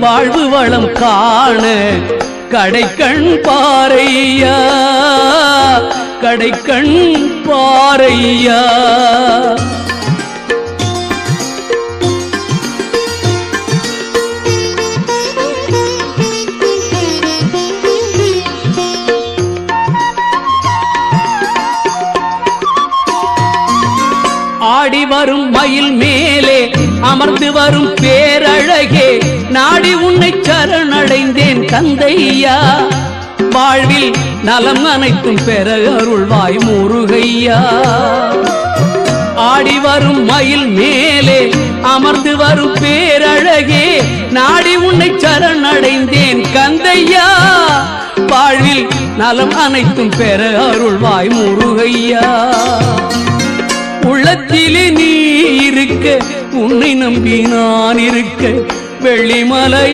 வாழ்வு வளம் காண கடைக்கண் பாரையா, கடைக்கண் பாரையா. ஆடி வரும் மயில் மேலே அமர்ந்து வரும் பேரழகே, நாடி உன்னை சரணடைந்தேன் கந்தையா. வாழ்வில் நலம் அனைத்தும் பெற அருள்வாய் முருகையா. ஆடி வரும் மயில் மேலே அமர்ந்து வரும் பேரழகே, நாடி உன்னை சரணடைந்தேன் கந்தையா. வாழ்வில் நலம் அனைத்தும் பெற அருள்வாய் முருகையா. உள்ளத்திலே நீ இருக்க, உன்னை நம்பி நான் இருக்க, வெள்ளிமலை